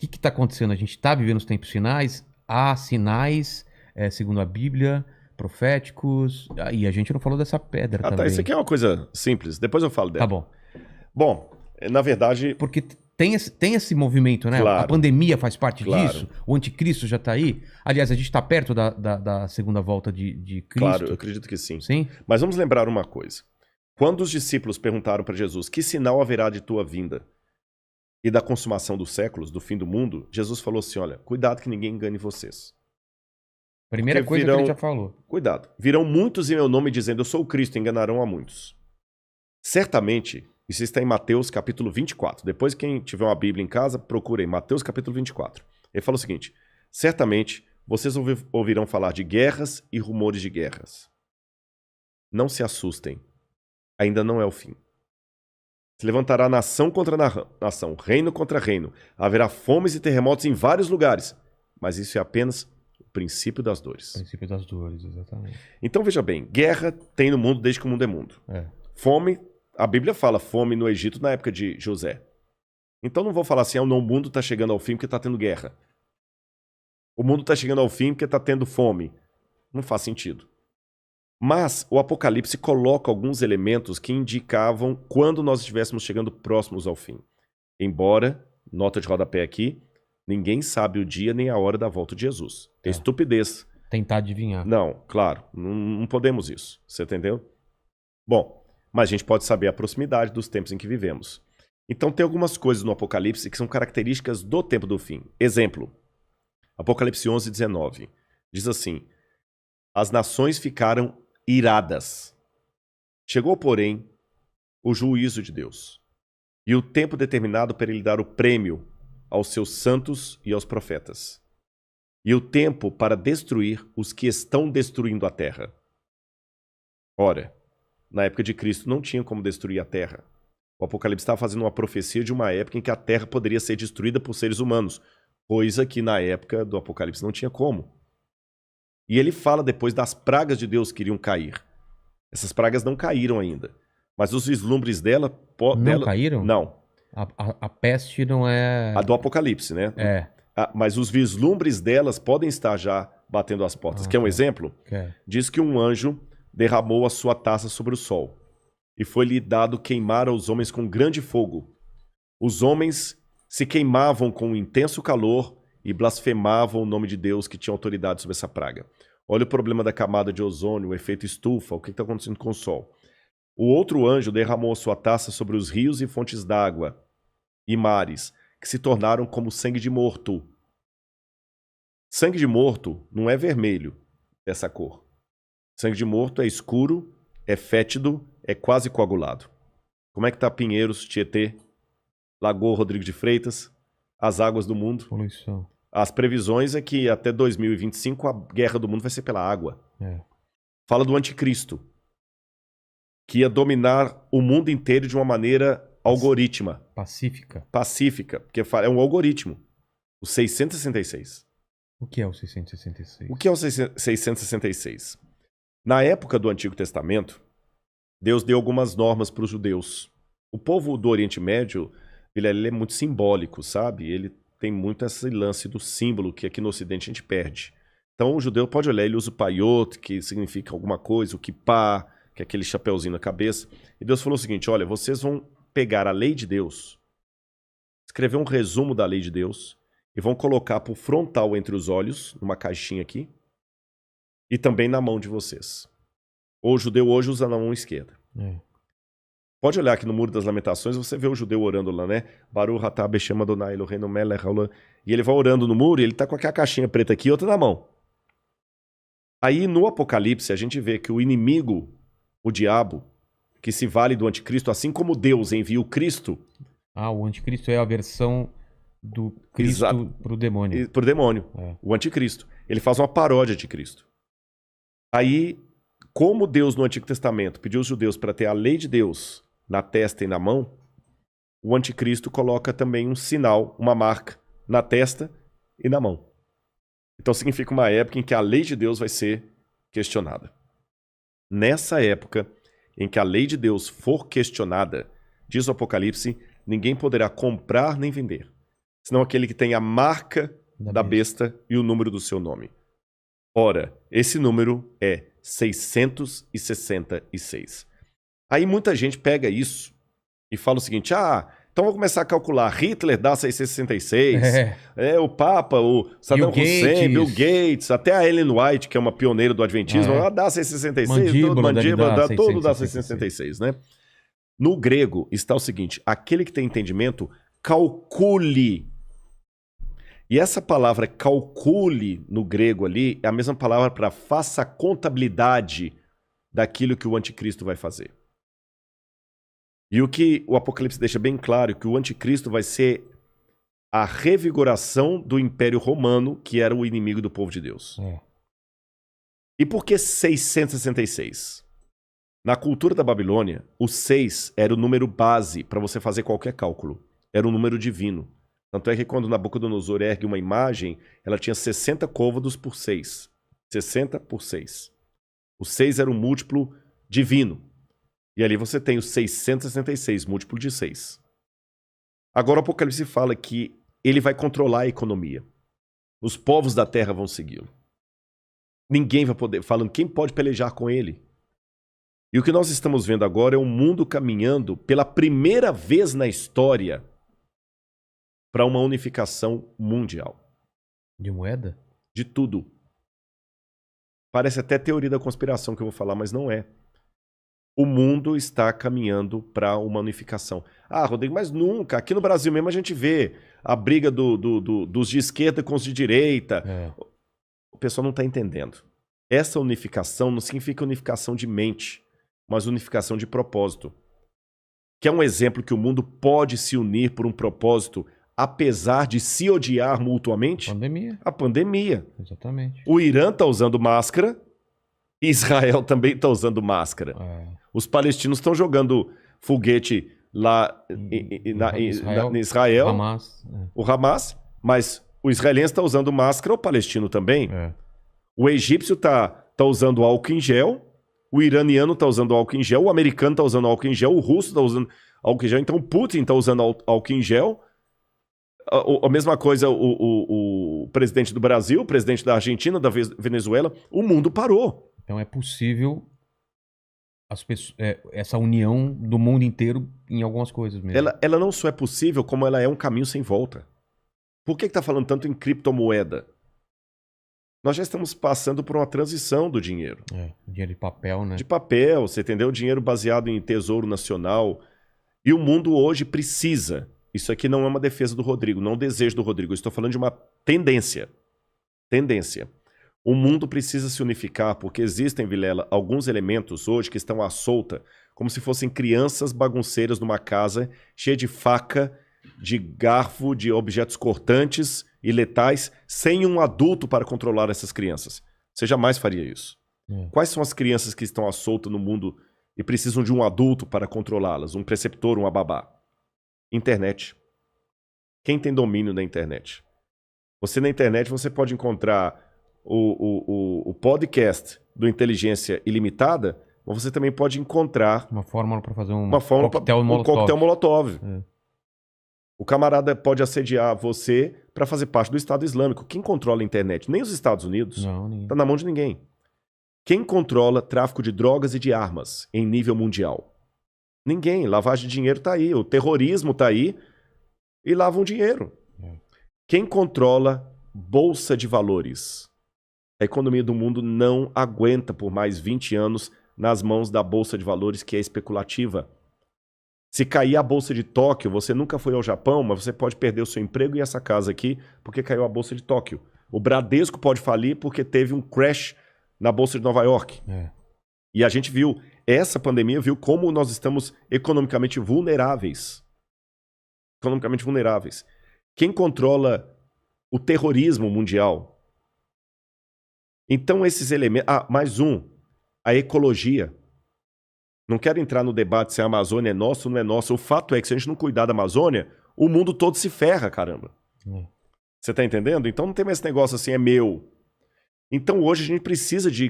que está acontecendo? A gente está vivendo os tempos finais, há sinais, segundo a Bíblia, proféticos, e a gente não falou dessa pedra Ah, também. tá. Isso aqui é uma coisa simples. Depois eu falo dela. Tá bom. Bom, na verdade... Porque tem esse movimento, né? Claro. A pandemia faz parte Claro. disso, o anticristo já está aí. Aliás, a gente está perto da segunda volta de Cristo. Claro, eu acredito que sim. Sim? Mas vamos lembrar uma coisa. Quando os discípulos perguntaram para Jesus, que sinal haverá de tua vinda e da consumação dos séculos, do fim do mundo, Jesus falou assim, olha, cuidado que ninguém engane vocês. Primeira Porque coisa que ele já falou. Cuidado. Virão muitos em meu nome dizendo, eu sou o Cristo, enganarão a muitos. Certamente, isso está em Mateus capítulo 24. Depois, quem tiver uma Bíblia em casa, procure aí, Mateus capítulo 24. Ele fala o seguinte, certamente vocês ouvirão falar de guerras e rumores de guerras. Não se assustem. Ainda não é o fim. Se levantará nação contra nação, reino contra reino. Haverá fomes e terremotos em vários lugares. Mas isso é apenas o princípio das dores. O princípio das dores, exatamente. Então veja bem, guerra tem no mundo desde que o mundo é mundo. Fome, a Bíblia fala fome no Egito na época de José. Então não vou falar assim, o mundo está chegando ao fim porque está tendo guerra. O mundo está chegando ao fim porque está tendo fome. Não faz sentido. Mas o Apocalipse coloca alguns elementos que indicavam quando nós estivéssemos chegando próximos ao fim. Embora, nota de rodapé aqui, ninguém sabe o dia nem a hora da volta de Jesus. É estupidez. Tentar adivinhar. Não, claro, não podemos isso. Você entendeu? Bom, mas a gente pode saber a proximidade dos tempos em que vivemos. Então tem algumas coisas no Apocalipse que são características do tempo do fim. Exemplo, Apocalipse 11, 19. Diz assim, as nações ficaram iradas. Chegou, porém, o juízo de Deus e o tempo determinado para ele dar o prêmio aos seus santos e aos profetas e o tempo para destruir os que estão destruindo a terra. Ora, na época de Cristo não tinha como destruir a terra. O Apocalipse estava fazendo uma profecia de uma época em que a terra poderia ser destruída por seres humanos, coisa que na época do Apocalipse não tinha como. E ele fala depois das pragas de Deus que iriam cair. Essas pragas não caíram ainda. Mas os vislumbres dela... Não caíram? Não. A peste não é... A do Apocalipse, né? Mas os vislumbres delas podem estar já batendo as portas. Quer um exemplo? Diz que um anjo derramou a sua taça sobre o sol. E foi-lhe dado queimar aos homens com grande fogo. Os homens se queimavam com um intenso calor e blasfemavam o nome de Deus que tinha autoridade sobre essa praga. Olha o problema da camada de ozônio, o efeito estufa, o que está acontecendo com o Sol. O outro anjo derramou a sua taça sobre os rios e fontes d'água e mares, que se tornaram como sangue de morto. Sangue de morto não é vermelho, dessa cor. Sangue de morto é escuro, é fétido, é quase coagulado. Como é que está Pinheiros, Tietê, Lagoa Rodrigo de Freitas, as águas do mundo? Poluição. As previsões é que até 2025 a guerra do mundo vai ser pela água. Fala do anticristo, que ia dominar o mundo inteiro de uma maneira algorítmica. Pacífica. Pacífica, porque é um algoritmo. O 666. O que é o 666? O que é o 666? Na época do Antigo Testamento, Deus deu algumas normas para os judeus. O povo do Oriente Médio, ele é muito simbólico, sabe? Ele tem muito esse lance do símbolo que aqui no Ocidente a gente perde. Então o judeu pode olhar, ele usa o paiot, que significa alguma coisa, o kippah, que é aquele chapeuzinho na cabeça. E Deus falou o seguinte, olha, vocês vão pegar a lei de Deus, escrever um resumo da lei de Deus e vão colocar por frontal entre os olhos, numa caixinha aqui, e também na mão de vocês. O judeu hoje usa na mão esquerda. Pode olhar aqui no Muro das Lamentações, você vê o judeu orando lá, né? Baruch atah b'shem Adonai Eloheinu melech haolam. E ele vai orando no muro e ele tá com aquela caixinha preta aqui e outra na mão. Aí no Apocalipse a gente vê que o inimigo, o diabo, que se vale do anticristo, assim como Deus envia o Cristo... O anticristo é a versão do Cristo pro demônio. Pro demônio, o anticristo. Ele faz uma paródia de Cristo. Aí, como Deus no Antigo Testamento pediu aos judeus para ter a lei de Deus na testa e na mão, o anticristo coloca também um sinal, uma marca, na testa e na mão. Então significa uma época em que a lei de Deus vai ser questionada. Nessa época em que a lei de Deus for questionada, diz o Apocalipse, ninguém poderá comprar nem vender. senão aquele que tem a marca da besta e o número do seu nome. Ora, esse número é 666. Aí muita gente pega isso e fala o seguinte, então vou começar a calcular, Hitler dá 666, o Papa, o Saddam Hussein, Bill Gates, até a Ellen White, que é uma pioneira do Adventismo, ela dá 666, mandíbula, todo dá 666, né? No grego está o seguinte, aquele que tem entendimento, calcule. E essa palavra calcule no grego ali é a mesma palavra para faça a contabilidade daquilo que o anticristo vai fazer. E o que o Apocalipse deixa bem claro é que o anticristo vai ser a revigoração do Império Romano, que era o inimigo do povo de Deus. E por que 666? Na cultura da Babilônia, o 6 era o número base para você fazer qualquer cálculo. Era um número divino. Tanto é que quando Nabucodonosor ergue uma imagem, ela tinha 60 côvados por 6. 60 por 6. O 6 era um múltiplo divino. E ali você tem o 666, múltiplo de 6. Agora o Apocalipse fala que ele vai controlar a economia. Os povos da terra vão segui-lo. Ninguém vai poder, falando quem pode pelejar com ele. E o que nós estamos vendo agora é um mundo caminhando pela primeira vez na história para uma unificação mundial. De moeda? De tudo. Parece até teoria da conspiração que eu vou falar, mas não é. O mundo está caminhando para uma unificação. Rodrigo, mas nunca. Aqui no Brasil mesmo a gente vê a briga dos de esquerda com os de direita. O pessoal não está entendendo. Essa unificação não significa unificação de mente, mas unificação de propósito. Que é um exemplo que o mundo pode se unir por um propósito, apesar de se odiar mutuamente? Pandemia. A pandemia. Exatamente. O Irã está usando máscara, Israel também está usando máscara. Os palestinos estão jogando foguete lá em Israel. Hamas. O Hamas, mas o israelense está usando máscara, o palestino também. O egípcio está usando álcool em gel, o iraniano está usando álcool em gel, o americano está usando álcool em gel, o russo está usando álcool em gel, então o Putin está usando álcool em gel. A mesma coisa o presidente do Brasil, o presidente da Argentina, da Venezuela, o mundo parou. Então é possível essa união do mundo inteiro em algumas coisas mesmo. Ela não só é possível, como ela é um caminho sem volta. Por que está falando tanto em criptomoeda? Nós já estamos passando por uma transição do dinheiro. Dinheiro de papel, né? De papel, você entendeu? Dinheiro baseado em tesouro nacional. E o mundo hoje precisa. Isso aqui não é uma defesa do Rodrigo, não é um desejo do Rodrigo. Eu estou falando de uma tendência. Tendência. O mundo precisa se unificar porque existem, Vilela, alguns elementos hoje que estão à solta, como se fossem crianças bagunceiras numa casa cheia de faca, de garfo, de objetos cortantes e letais, sem um adulto para controlar essas crianças. Você jamais faria isso. Quais são as crianças que estão à solta no mundo e precisam de um adulto para controlá-las? Um preceptor, uma babá? Internet. Quem tem domínio da internet? Você na internet você pode encontrar o podcast do Inteligência Ilimitada, mas você também pode encontrar uma fórmula para fazer um coquetel Molotov. O camarada pode assediar você para fazer parte do Estado Islâmico. Quem controla a internet? Nem os Estados Unidos. Não, ninguém. Tá na mão de ninguém. Quem controla tráfico de drogas e de armas em nível mundial? Ninguém. Lavagem de dinheiro tá aí. O terrorismo tá aí e lavam dinheiro. Quem controla bolsa de valores? A economia do mundo não aguenta por mais 20 anos nas mãos da bolsa de valores que é especulativa. Se cair a bolsa de Tóquio, você nunca foi ao Japão, mas você pode perder o seu emprego e essa casa aqui porque caiu a bolsa de Tóquio. O Bradesco pode falir porque teve um crash na bolsa de Nova York. E a gente viu, essa pandemia viu como nós estamos economicamente vulneráveis. Economicamente vulneráveis. Quem controla o terrorismo mundial? Então esses elementos... mais um. A ecologia. Não quero entrar no debate se a Amazônia é nossa ou não é nossa. O fato é que se a gente não cuidar da Amazônia, o mundo todo se ferra, caramba. Você tá entendendo? Então não tem mais esse negócio assim, é meu. Então hoje a gente precisa de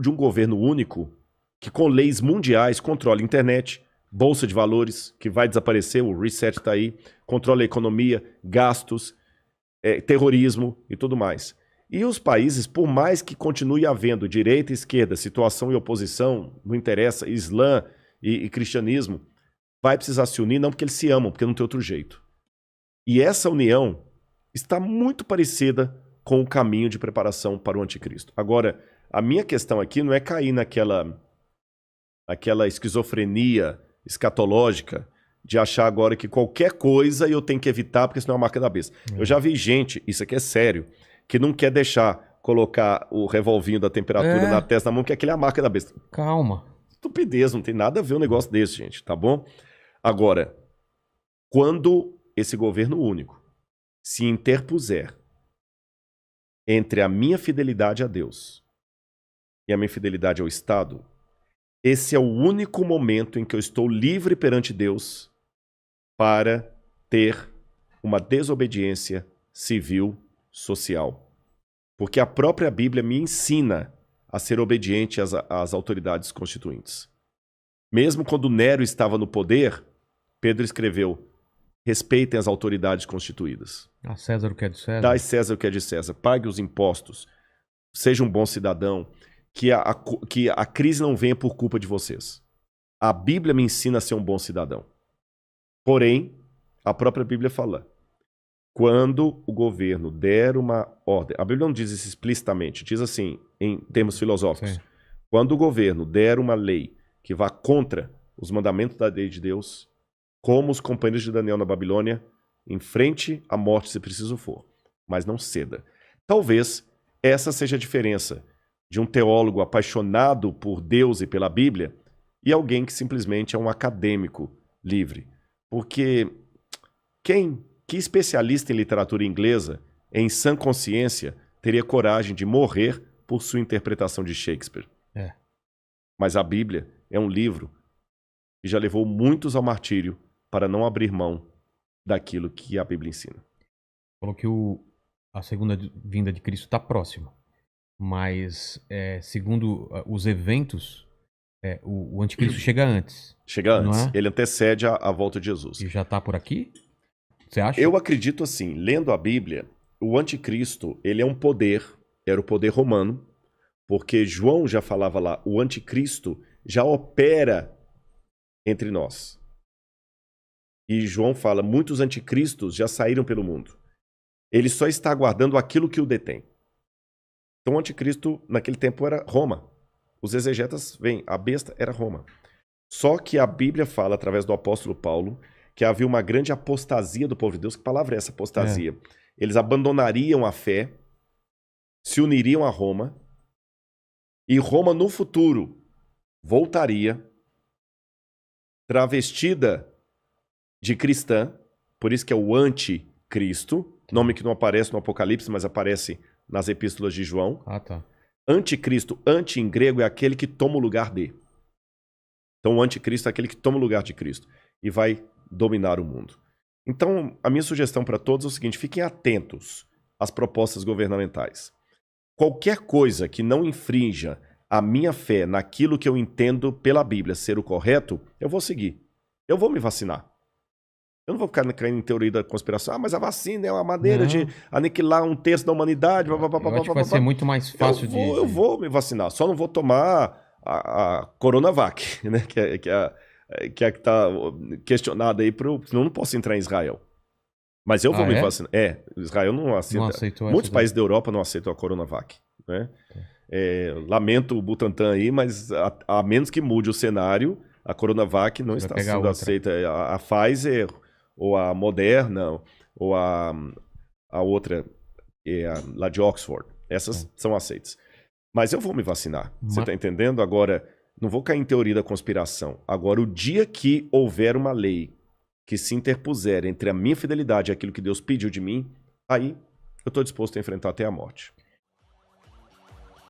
um governo único que com leis mundiais controle internet, Bolsa de valores, que vai desaparecer, o reset está aí, controla a economia, gastos, terrorismo e tudo mais. E os países, por mais que continue havendo direita e esquerda, situação e oposição, não interessa, Islã e cristianismo, vai precisar se unir, não porque eles se amam, porque não tem outro jeito. E essa união está muito parecida com o caminho de preparação para o anticristo. Agora, a minha questão aqui não é cair naquela esquizofrenia escatológica de achar agora que qualquer coisa eu tenho que evitar porque senão é a marca da besta. Eu já vi gente, isso aqui é sério, que não quer deixar colocar o revolvinho da temperatura na testa da mão, porque aquele é a marca da besta. Calma. Estupidez, não tem nada a ver um negócio desse, gente, tá bom? Agora, quando esse governo único se interpuser entre a minha fidelidade a Deus e a minha fidelidade ao Estado, esse é o único momento em que eu estou livre perante Deus para ter uma desobediência civil social. Porque a própria Bíblia me ensina a ser obediente às autoridades constituintes. Mesmo quando Nero estava no poder, Pedro escreveu: respeitem as autoridades constituídas. A César o que é de César. Dai César o que é de César. Pague os impostos. Seja um bom cidadão. Que a crise não venha por culpa de vocês. A Bíblia me ensina a ser um bom cidadão. Porém, a própria Bíblia fala: quando o governo der uma ordem... A Bíblia não diz isso explicitamente, diz assim, em termos filosóficos. Sim. Quando o governo der uma lei que vá contra os mandamentos da lei de Deus, como os companheiros de Daniel na Babilônia, enfrente a morte se preciso for, mas não ceda. Talvez essa seja a diferença de um teólogo apaixonado por Deus e pela Bíblia e alguém que simplesmente é um acadêmico livre. Porque que especialista em literatura inglesa, em sã consciência, teria coragem de morrer por sua interpretação de Shakespeare? Mas a Bíblia é um livro que já levou muitos ao martírio para não abrir mão daquilo que a Bíblia ensina. Falou que a segunda vinda de Cristo está próxima. Mas, segundo os eventos, o anticristo chega antes. Chega antes. Não é? Ele antecede a volta de Jesus. E já está por aqui? Você acha? Eu acredito assim, lendo a Bíblia, o anticristo, ele é um poder, era o poder romano, porque João já falava lá, o anticristo já opera entre nós. E João fala, muitos anticristos já saíram pelo mundo. Ele só está aguardando aquilo que o detém. Então o anticristo naquele tempo era Roma. Os exegetas veem, a besta era Roma. Só que a Bíblia fala, através do apóstolo Paulo, que havia uma grande apostasia do povo de Deus. Que palavra é essa, apostasia? Eles abandonariam a fé, se uniriam a Roma, e Roma no futuro voltaria travestida de cristã, por isso que é o anticristo, nome que não aparece no Apocalipse, mas aparece nas epístolas de João. Ah, tá. Anticristo, anti em grego, é aquele que toma o lugar de. Então o anticristo é aquele que toma o lugar de Cristo e vai dominar o mundo. Então a minha sugestão para todos é o seguinte, fiquem atentos às propostas governamentais. Qualquer coisa que não infrinja a minha fé naquilo que eu entendo pela Bíblia ser o correto, eu vou seguir. Eu vou me vacinar. Eu não vou ficar caindo em teoria da conspiração. Ah, mas a vacina é uma maneira de aniquilar 1/3 da humanidade. Eu acho que vai ser muito mais fácil Eu vou me vacinar. Só não vou tomar a Coronavac, né? Que está questionada aí, senão eu não posso entrar em Israel. Mas eu vou me vacinar. Israel não aceita. Não aceitou Muitos países da Europa não aceitam a Coronavac. Né? Lamento o Butantan aí, mas a menos que mude o cenário, a Coronavac não está sendo aceita. A Pfizer, ou a Moderna, ou a outra, lá de Oxford. Essas são aceitas. Mas eu vou me vacinar. Você está entendendo? Agora, não vou cair em teoria da conspiração. Agora, o dia que houver uma lei que se interpuser entre a minha fidelidade e aquilo que Deus pediu de mim, aí eu estou disposto a enfrentar até a morte.